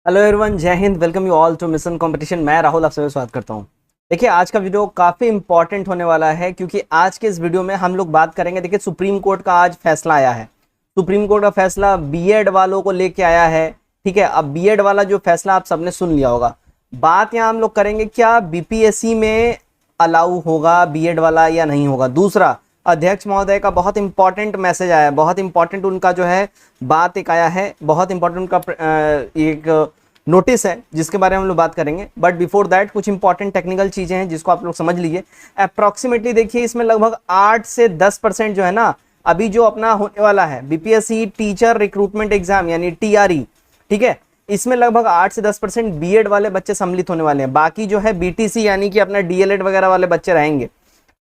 Hello everyone, जय हिंद। Welcome you all to mission competition. मैं राहुल आप सभी स्वागत करता हूं। देखिए, आज का वीडियो काफ़ी इंपॉर्टेंट होने वाला है क्योंकि आज के इस वीडियो में हम लोग बात करेंगे। देखिए, सुप्रीम कोर्ट का आज फैसला आया है। सुप्रीम कोर्ट का फैसला बीएड वालों को लेके आया है। ठीक है, अब बीएड वाला जो फैसला आप सबने सुन लिया होगा। बात यहाँ हम लोग करेंगे, क्या बीपीएससी में अलाउ होगा बीएड वाला या नहीं होगा। दूसरा, अध्यक्ष महोदय का बहुत इंपॉर्टेंट मैसेज आया है, बहुत इंपॉर्टेंट उनका जो है बात एक आया है, बहुत इंपॉर्टेंट उनका एक नोटिस है जिसके बारे में हम लोग बात करेंगे। बट बिफोर दैट कुछ इंपॉर्टेंट टेक्निकल चीजें हैं जिसको आप लोग समझ लीजिए। अप्रॉक्सीमेटली देखिए, इसमें लगभग 8 से 10% जो है ना, अभी जो अपना होने वाला है बीपीएससी टीचर रिक्रूटमेंट एग्जाम यानी टीआरई, ठीक है, इसमें लगभग 8 से 10% बीएड वाले बच्चे सम्मिलित होने वाले हैं। बाकी जो है बीटीसी यानी कि अपना डीएलएड वगैरह वाले बच्चे रहेंगे।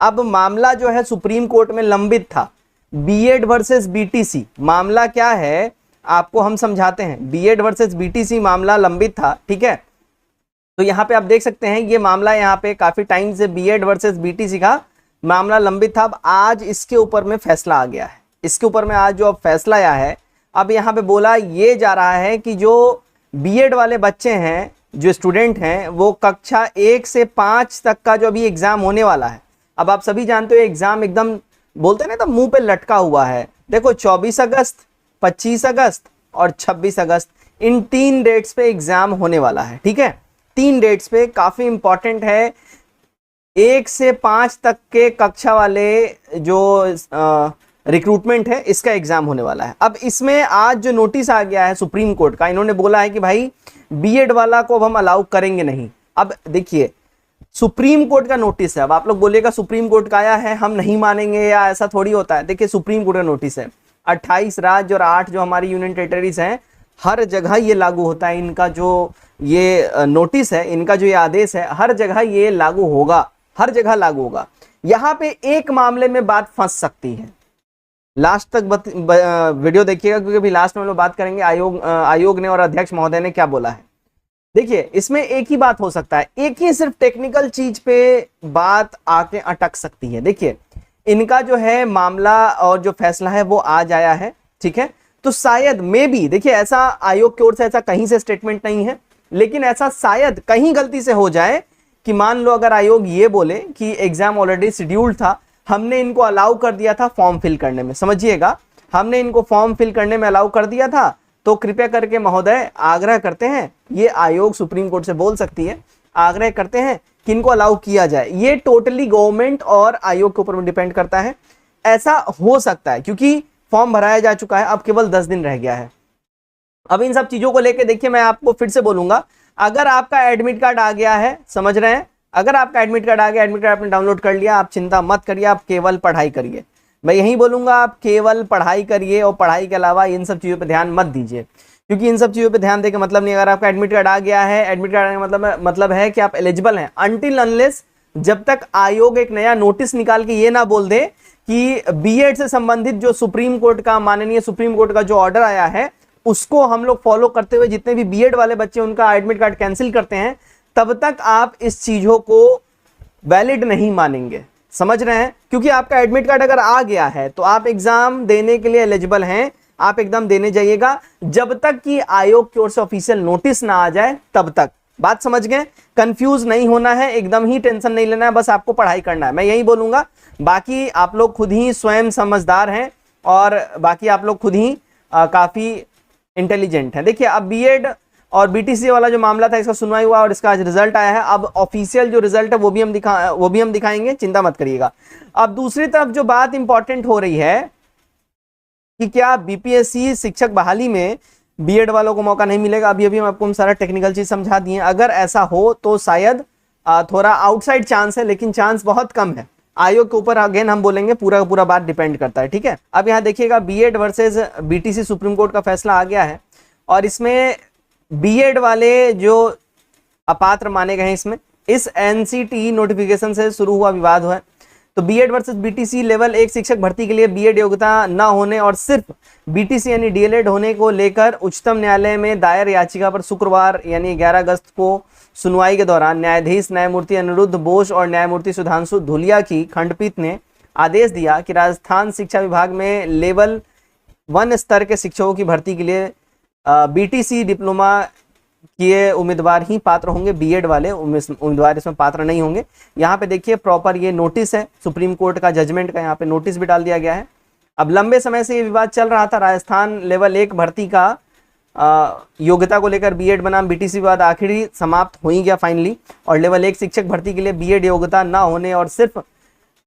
अब मामला जो है सुप्रीम कोर्ट में लंबित था, बीएड वर्सेस बीटीसी। मामला क्या है आपको हम समझाते हैं। बीएड वर्सेस बीटीसी मामला लंबित था, ठीक है। तो यहाँ पे आप देख सकते हैं ये मामला यहाँ पे काफी टाइम से बीएड वर्सेस बीटीसी का मामला लंबित था। अब आज इसके ऊपर में फैसला आ गया है। इसके ऊपर में आज जो अब फैसला आया है, अब यहाँ पे बोला ये जा रहा है कि जो बीएड वाले बच्चे हैं, जो स्टूडेंट हैं, वो कक्षा 1 से 5 तक का जो अभी एग्जाम होने वाला है। अब आप सभी जानते हो एग्जाम एकदम बोलते हैं ना, तो मुंह पे लटका हुआ है। देखो, 24 अगस्त, 25 अगस्त और 26 अगस्त, इन 3 डेट्स पे एग्जाम होने वाला है। ठीक है, 3 डेट्स पे काफी इंपॉर्टेंट है। 1 से 5 तक के कक्षा वाले जो रिक्रूटमेंट है, इसका एग्जाम होने वाला है। अब इसमें आज जो नोटिस आ गया है सुप्रीम कोर्ट का, इन्होंने बोला है कि भाई बीएड वाला को अब हम अलाउ करेंगे नहीं। अब देखिए, सुप्रीम कोर्ट का नोटिस है। अब आप लोग बोलेगा सुप्रीम कोर्ट का आया है हम नहीं मानेंगे, या ऐसा थोड़ी होता है। देखिए, सुप्रीम कोर्ट का नोटिस है। 28 राज्य और 8 जो हमारी यूनियन टेरिटरीज हैं, हर जगह ये लागू होता है। इनका जो ये नोटिस है, इनका जो ये आदेश है, हर जगह ये लागू होगा, हर जगह लागू होगा। यहाँ पे एक मामले में बात फंस सकती है। लास्ट तक वीडियो देखिएगा क्योंकि अभी लास्ट में हम लोग बात करेंगे आयोग ने और अध्यक्ष महोदय ने क्या बोला है। देखिए, इसमें एक ही बात हो सकता है, एक ही सिर्फ टेक्निकल चीज पे बात आके अटक सकती है। देखिए, इनका जो है मामला और जो फैसला है वो आज आया है, ठीक है। तो शायद मे बी, देखिए, ऐसा आयोग की ओर से ऐसा कहीं से स्टेटमेंट नहीं है, लेकिन ऐसा शायद कहीं गलती से हो जाए कि मान लो अगर आयोग ये बोले कि एग्जाम ऑलरेडी शेड्यूल्ड था, हमने इनको अलाउ कर दिया था फॉर्म फिल करने में, समझिएगा, हमने इनको फॉर्म फिल करने में अलाउ कर दिया था, तो कृपया करके महोदय आग्रह करते हैं, ये आयोग सुप्रीम कोर्ट से बोल सकती है, आग्रह करते हैं कि इनको अलाउ किया जाए। ये टोटली गवर्नमेंट और आयोग के ऊपर में डिपेंड करता है। ऐसा हो सकता है क्योंकि फॉर्म भराया जा चुका है, अब केवल 10 दिन रह गया है। अब इन सब चीजों को लेके देखिए, मैं आपको फिर से बोलूंगा, अगर आपका एडमिट कार्ड आ गया है, समझ रहे हैं, अगर आपका एडमिट कार्ड आ गया, एडमिट कार्ड आपने डाउनलोड कर लिया, आप चिंता मत करिए, आप केवल पढ़ाई करिए। मैं यही बोलूंगा, आप केवल पढ़ाई करिए और पढ़ाई के अलावा इन सब चीजों पे ध्यान मत दीजिए, क्योंकि इन सब चीजों पे ध्यान देके मतलब नहीं। अगर आपका एडमिट कार्ड आ गया है, एडमिट कार्ड आने का मतलब है कि आप एलिजिबल हैं, अनटिल अनलेस जब तक आयोग एक नया नोटिस निकाल के ये ना बोल दे कि बीएड से संबंधित जो सुप्रीम कोर्ट का, माननीय सुप्रीम कोर्ट का जो ऑर्डर आया है, उसको हम लोग फॉलो करते हुए जितने भी बीएड वाले बच्चे उनका एडमिट कार्ड कैंसिल करते हैं, तब तक आप इस चीजों को वैलिड नहीं मानेंगे, समझ रहे हैं। क्योंकि आपका एडमिट कार्ड अगर आ गया है तो आप एग्जाम देने के लिए एलिजिबल हैं, आप एकदम देने जाइएगा, जब तक कि आयोग की ओर से ऑफिशियल नोटिस ना आ जाए तब तक। बात समझ गए? कंफ्यूज नहीं होना है, एकदम ही टेंशन नहीं लेना है, बस आपको पढ़ाई करना है, मैं यही बोलूंगा। बाकी आप लोग खुद ही स्वयं समझदार हैं और बाकी आप लोग खुद ही काफी इंटेलिजेंट हैं। देखिए, अब बीएड और बीटीसी वाला जो मामला था, इसका सुनवाई हुआ और इसका आज रिजल्ट आया है। अब ऑफिशियल जो रिजल्ट है वो भी हम दिखाएंगे, चिंता मत करिएगा। अब दूसरी तरफ जो बात इंपॉर्टेंट हो रही है कि क्या बीपीएससी शिक्षक बहाली में बीएड वालों को मौका नहीं मिलेगा। अभी हम आपको सारा टेक्निकल चीज समझा दिए। अगर ऐसा हो तो शायद थोड़ा आउटसाइड चांस है, लेकिन चांस बहुत कम है। आयोग के ऊपर अगेन हम बोलेंगे, पूरा पूरा बात डिपेंड करता है, ठीक है। अब यहाँ देखिएगा, BEd versus BTC supreme court का फैसला आ गया है और इसमें बीएड वाले जो अपात्र माने गए हैं, इसमें इस एनसीटी नोटिफिकेशन से शुरू हुआ विवाद हुआ है। तो बीएड वर्सेस बीटीसी लेवल 1 शिक्षक भर्ती के लिए बीएड योग्यता न होने और सिर्फ बीटीसी यानी डीएलएड होने को लेकर उच्चतम न्यायालय में दायर याचिका पर शुक्रवार यानी 11 अगस्त को सुनवाई के दौरान न्यायाधीश न्यायमूर्ति अनिरुद्ध बोस और न्यायमूर्ति सुधांशु धुलिया की खंडपीठ ने आदेश दिया कि राजस्थान शिक्षा विभाग में लेवल 1 स्तर के शिक्षकों की भर्ती के लिए बीटीसी डिप्लोमा किए उम्मीदवार ही पात्र होंगे, बीएड वाले उम्मीदवार इसमें पात्र नहीं होंगे। यहाँ पे देखिए प्रॉपर ये नोटिस है, सुप्रीम कोर्ट का जजमेंट का यहाँ पे नोटिस भी डाल दिया गया है। अब लंबे समय से ये विवाद चल रहा था, राजस्थान लेवल 1 भर्ती का योग्यता को लेकर बीएड बनाम बीटीसी विवाद आखिर ही समाप्त हो ही गया फाइनली। और लेवल 1 शिक्षक भर्ती के लिए बीएड योग्यता ना होने और सिर्फ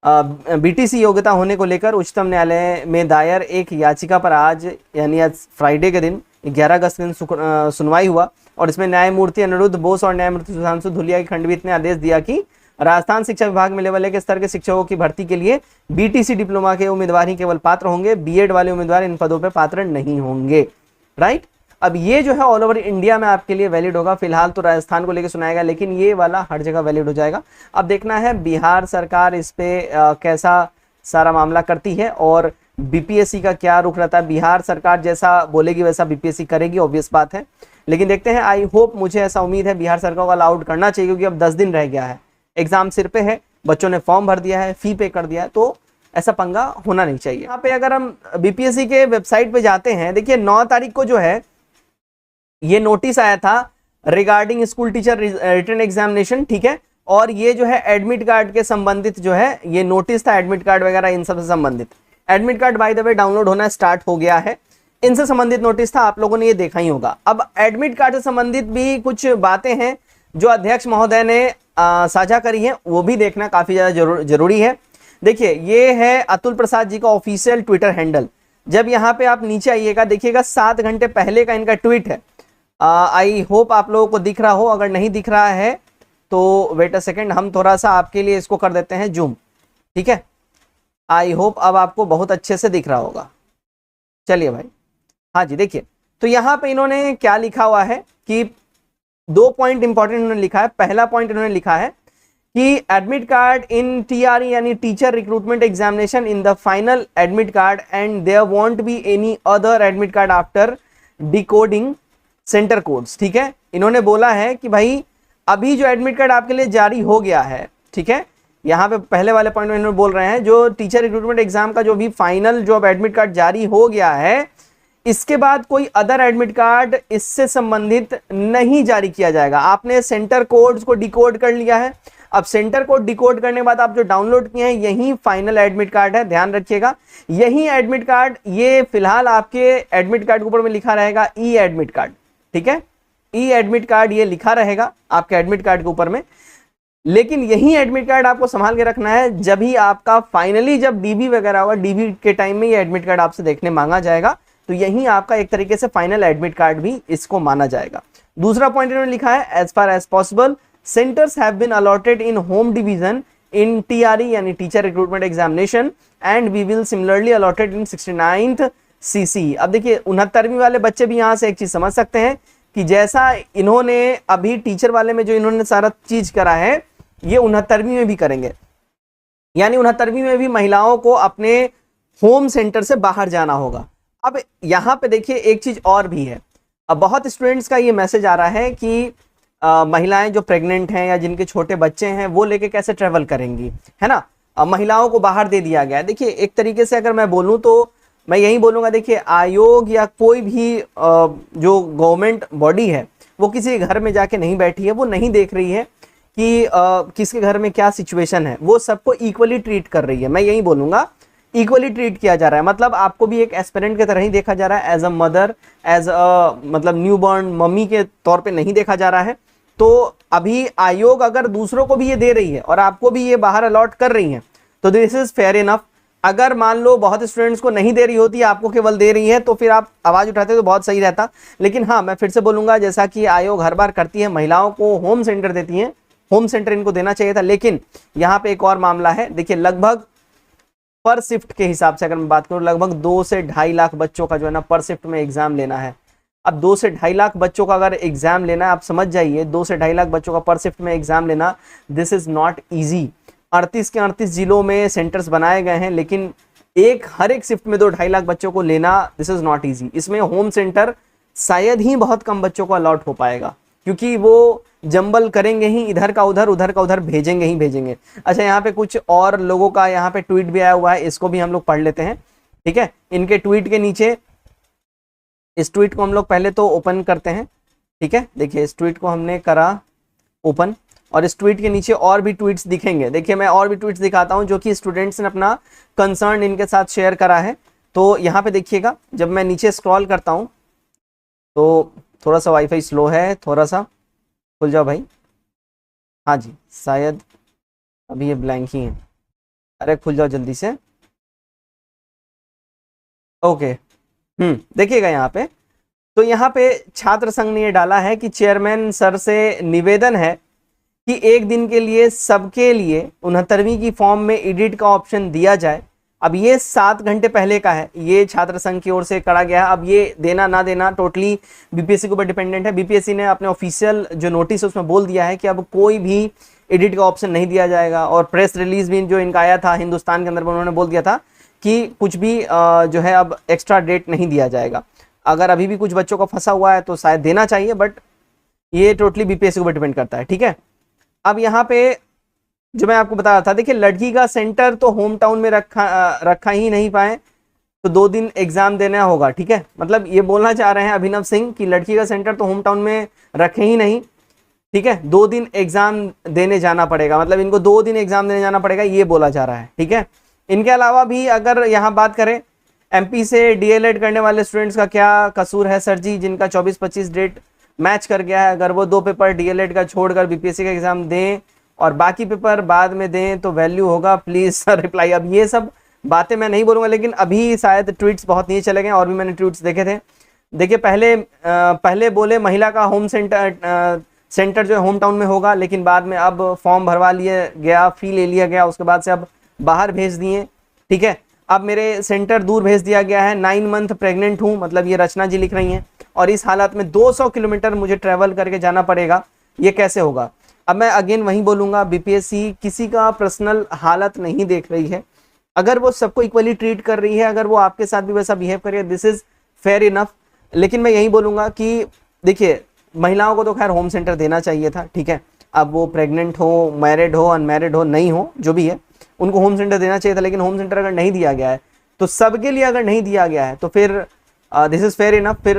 बीटीसी योग्यता होने को लेकर उच्चतम न्यायालय में दायर एक याचिका पर आज यानी आज फ्राइडे के दिन 11 अगस्त के दिन सुनवाई हुआ। और इसमें न्यायमूर्ति अनिरुद्ध बोस और न्यायमूर्ति सुधांशु धुलिया की खंडपीठ ने आदेश दिया कि राजस्थान शिक्षा विभाग में लेवल 1 स्तर के शिक्षकों की भर्ती के लिए बीटीसी डिप्लोमा के उम्मीदवार ही केवल पात्र होंगे, बीएड वाले उम्मीदवार इन पदों पर पात्र नहीं होंगे। राइट, अब ये जो है ऑल ओवर इंडिया में आपके लिए वैलिड होगा। फिलहाल तो राजस्थान को लेकर सुनाएगा, लेकिन ये वाला हर जगह वैलिड हो जाएगा। अब देखना है बिहार सरकार इस पे कैसा सारा मामला करती है और बीपीएससी का क्या रुख रहता है। बिहार सरकार जैसा बोलेगी वैसा बीपीएससी करेगी, ऑब्वियस बात है। लेकिन देखते हैं, आई होप, मुझे ऐसा उम्मीद है बिहार सरकार को अलाउड करना चाहिए, क्योंकि अब 10 दिन रह गया है, एग्जाम सिर पे है, बच्चों ने फॉर्म भर दिया है, फी पे कर दिया है, तो ऐसा पंगा होना नहीं चाहिए। यहाँ पे अगर हम बीपीएससी के वेबसाइट पे जाते हैं, देखिए 9 तारीख को जो है ये नोटिस आया था regarding school teacher written examination, ठीक है। और ये जो है एडमिट कार्ड के संबंधित जो है ये नोटिस था, एडमिट कार्ड वगैरह इन सब से संबंधित। Admit card by the way download होना स्टार्ट हो गया है, इनसे संबंधित नोटिस था, आप लोगों ने ये देखा ही होगा। अब एडमिट कार्ड से संबंधित भी कुछ बातें हैं जो अध्यक्ष महोदय ने साझा करी है, वो भी देखना काफी ज्यादा जरूरी है। देखिए ये है अतुल प्रसाद जी का ऑफिशियल ट्विटर हैंडल। जब यहाँ पे आप नीचे आइएगा, देखिएगा 7 घंटे पहले का इनका ट्वीट है। आई होप आप लोगों को दिख रहा हो, अगर नहीं दिख रहा है तो वेट अ सेकेंड, हम थोड़ा सा आपके लिए इसको कर देते हैं जूम, ठीक है। आई होप अब आपको बहुत अच्छे से दिख रहा होगा। चलिए भाई, हाँ जी, देखिए तो यहाँ पे इन्होंने क्या लिखा हुआ है कि 2 पॉइंट इंपॉर्टेंट इन्होंने लिखा है। पहला पॉइंट इन्होंने लिखा है कि एडमिट कार्ड इन टीआरई यानी teacher recruitment examination in the final admit card and there won't be any other admit card after decoding centre codes, ठीक है। इन्होंने बोला है कि भाई अभी जो एडमिट कार्ड आपके लिए जारी हो गया है, ठीक है, यहाँ पे पहले वाले पॉइंट में इन्होंने बोल रहे हैं जो टीचर रिक्रूटमेंट एग्जाम का जो भी फाइनल जो अब एडमिट कार्ड जारी हो गया है, इसके बाद कोई अदर एडमिट कार्ड इससे संबंधित नहीं जारी किया जाएगा। आपने सेंटर कोड्स को डिकोड कर लिया है, अब सेंटर कोड डिकोड करने के बाद आप जो डाउनलोड किए हैं यही फाइनल एडमिट कार्ड है, ध्यान रखिएगा। यही एडमिट कार्ड, ये फिलहाल आपके एडमिट कार्ड के ऊपर में लिखा रहेगा ई एडमिट कार्ड, ठीक है, ई एडमिट कार्ड ये लिखा रहेगा आपके एडमिट कार्ड के ऊपर में। लेकिन यही एडमिट कार्ड आपको संभाल के रखना है, जब भी आपका फाइनली जब डीबी वगैरह होगा, डीबी के टाइम में ये एडमिट कार्ड आपसे देखने मांगा जाएगा, तो यही आपका एक तरीके से फाइनल एडमिट कार्ड भी इसको माना जाएगा। दूसरा पॉइंट इन्होंने लिखा है as far as possible centers have been allotted in home division in TRE यानी teacher recruitment examination and we will similarly allotted in 69th CC। अब देखिए 69वीं वाले बच्चे भी यहाँ से एक चीज समझ सकते हैं कि जैसा इन्होंने अभी टीचर वाले में जो इन्होंने सारा चीज करा है, ये 69वीं में भी करेंगे। यानी 69वीं में भी महिलाओं को अपने होम सेंटर से बाहर जाना होगा। अब यहाँ पे देखिए एक चीज और भी है, अब बहुत स्टूडेंट्स का ये मैसेज आ रहा है कि महिलाएं जो प्रेग्नेंट हैं या जिनके छोटे बच्चे हैं वो लेके कैसे ट्रेवल करेंगी, है ना। महिलाओं को बाहर दे दिया गया है। देखिए एक तरीके से अगर मैं बोलूं तो मैं यही बोलूंगा, देखिए आयोग या कोई भी जो गवर्नमेंट बॉडी है वो किसी घर में जाके नहीं बैठी है, वो नहीं देख रही है कि किसके घर में क्या सिचुएशन है, वो सबको इक्वली ट्रीट कर रही है। मैं यही बोलूंगा इक्वली ट्रीट किया जा रहा है, मतलब आपको भी एक एस्पिरेंट की तरह ही देखा जा रहा है, as a mother, as a मतलब न्यूबॉर्न मम्मी के तौर पे नहीं देखा जा रहा है। तो अभी आयोग अगर दूसरों को भी ये दे रही है और आपको भी ये बाहर अलॉट कर रही है तो दिस इज फेयर इनफ। अगर मान लो बहुत स्टूडेंट्स को नहीं दे रही होती, आपको केवल दे रही है, तो फिर आप आवाज उठाते तो बहुत सही रहता। लेकिन हाँ, मैं फिर से बोलूंगा, जैसा कि आयोग हर बार करती है, महिलाओं को होम सेंटर देती है, होम सेंटर इनको देना चाहिए था। लेकिन यहाँ पे एक और मामला है, देखिए लगभग पर शिफ्ट के हिसाब से अगर मैं बात करूं, लगभग 2 से 2.5 लाख बच्चों का जो है ना पर शिफ्ट में एग्जाम लेना है। अब 2 से 2.5 लाख बच्चों का अगर एग्जाम लेना है, आप समझ जाइए 2 से 2.5 लाख बच्चों का पर शिफ्ट में एग्जाम लेना, दिस इज नॉट इजी। 38 के 38 जिलों में सेंटर्स बनाए गए हैं, लेकिन हर एक शिफ्ट में 2-2.5 लाख बच्चों को लेना, दिस इज नॉट इजी। इसमें होम सेंटर शायद ही बहुत कम बच्चों को अलॉट हो पाएगा, क्योंकि वो जंबल करेंगे ही, इधर का उधर भेजेंगे ही भेजेंगे। अच्छा, यहाँ पे कुछ और लोगों का यहाँ पे ट्वीट भी आया हुआ है, इसको भी हम लोग पढ़ लेते हैं, ठीक है। इनके ट्वीट के नीचे, इस ट्वीट को हम लोग पहले तो ओपन करते हैं, ठीक है, देखिए इस ट्वीट को हमने करा ओपन और इस ट्वीट के नीचे और भी ट्वीट्स दिखेंगे। देखिए मैं और भी ट्वीट्स दिखाता हूं जो कि स्टूडेंट्स ने अपना कंसर्न इनके साथ शेयर करा है। तो यहाँ पे देखिएगा जब मैं नीचे स्क्रॉल करता हूँ तो थोड़ा सा वाईफाई स्लो है, थोड़ा सा खुल जाओ भाई। हाँ जी, शायद अभी ये ब्लैंक ही है। अरे खुल जाओ जल्दी से। ओके, देखिएगा यहाँ पे, तो यहाँ पे छात्र संघ ने ये डाला है कि चेयरमैन सर से निवेदन है कि एक दिन के लिए सबके लिए 69वीं की फॉर्म में एडिट का ऑप्शन दिया जाए। अब ये 7 घंटे पहले का है, ये छात्र संघ की ओर से करा गया है। अब ये देना ना देना टोटली बीपीएससी के ऊपर डिपेंडेंट है। बीपीएससी ने अपने ऑफिशियल जो नोटिस है उसमें बोल दिया है कि अब कोई भी एडिट का ऑप्शन नहीं दिया जाएगा। और प्रेस रिलीज भी जो इनका आया था हिंदुस्तान के अंदर, उन्होंने बोल दिया था कि कुछ भी जो है अब एक्स्ट्रा डेट नहीं दिया जाएगा। अगर अभी भी कुछ बच्चों को फंसा हुआ है तो शायद देना चाहिए, बट ये टोटली बीपीएससी के ऊपर डिपेंड करता है। ठीक है, अब यहाँ पे जो मैं आपको बता रहा था, देखिए लड़की का सेंटर तो होम टाउन में रखा ही नहीं पाए तो 2 दिन एग्जाम देना होगा। ठीक है, मतलब ये बोलना चाह रहे हैं अभिनव सिंह कि लड़की का सेंटर तो होम टाउन में रखे ही नहीं। ठीक है, 2 दिन एग्जाम देने जाना पड़ेगा, मतलब इनको 2 दिन एग्जाम देने जाना पड़ेगा, ये बोला जा रहा है। ठीक है, इनके अलावा भी अगर यहाँ बात करें एमपी से डीएलएड करने वाले स्टूडेंट्स का क्या कसूर है सर जी, जिनका 24-25 डेट मैच कर गया है, अगर वो 2 पेपर डीएलएड का छोड़कर बीपीएससी का एग्जाम दें और बाकी पेपर बाद में दें तो वैल्यू होगा, प्लीज सर रिप्लाई। अब ये सब बातें मैं नहीं बोलूंगा, लेकिन अभी शायद ट्वीट्स बहुत नीचे चले गए और भी मैंने ट्वीट्स देखे थे। देखिए पहले बोले महिला का होम सेंटर जो है होम टाउन में होगा, लेकिन बाद में अब फॉर्म भरवा लिया गया, फी ले लिया गया, उसके बाद से अब बाहर भेज दिए। ठीक है, अब मेरे सेंटर दूर भेज दिया गया है, 9 मंथ प्रेग्नेंट हूँ, मतलब ये रचना जी लिख रही हैं, और इस हालत में 200 किलोमीटर मुझे ट्रेवल करके जाना पड़ेगा, ये कैसे होगा। अब मैं अगेन वहीं बोलूंगा, बीपीएससी किसी का पर्सनल हालत नहीं देख रही है। अगर वो सबको इक्वली ट्रीट कर रही है, अगर वो आपके साथ भी वैसा बिहेव करिए, दिस इज फेयर इनफ। लेकिन मैं यही बोलूंगा कि देखिए महिलाओं को तो खैर होम सेंटर देना चाहिए था। ठीक है, अब वो प्रेग्नेंट हो, मैरिड हो, अनमैरिड हो, नहीं हो, जो भी है उनको होम सेंटर देना चाहिए था। लेकिन होम सेंटर अगर नहीं दिया गया है तो सबके लिए अगर नहीं दिया गया है तो फिर दिस इज फेयर इनफ, फिर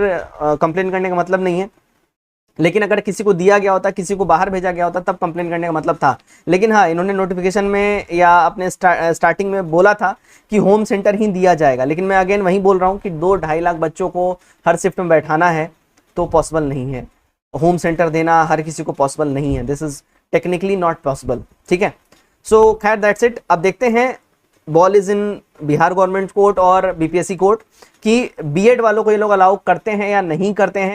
कंप्लेन करने का मतलब नहीं है। लेकिन अगर किसी को दिया गया होता, किसी को बाहर भेजा गया होता, तब कंप्लेन करने का मतलब था। लेकिन हाँ, इन्होंने नोटिफिकेशन में या अपने स्टार्टिंग में बोला था कि होम सेंटर ही दिया जाएगा। लेकिन मैं अगेन वही बोल रहा हूँ कि 2-2.5 लाख बच्चों को हर शिफ्ट में बैठाना है तो पॉसिबल नहीं है, होम सेंटर देना हर किसी को पॉसिबल नहीं है, this is technically not possible. ठीक है, सो खैर दैट्स इट। अब देखते हैं ball is in Bihar government court और बीपीएससी कोर्ट कि बीएड वालों को ये लोग अलाउ करते हैं या नहीं करते हैं।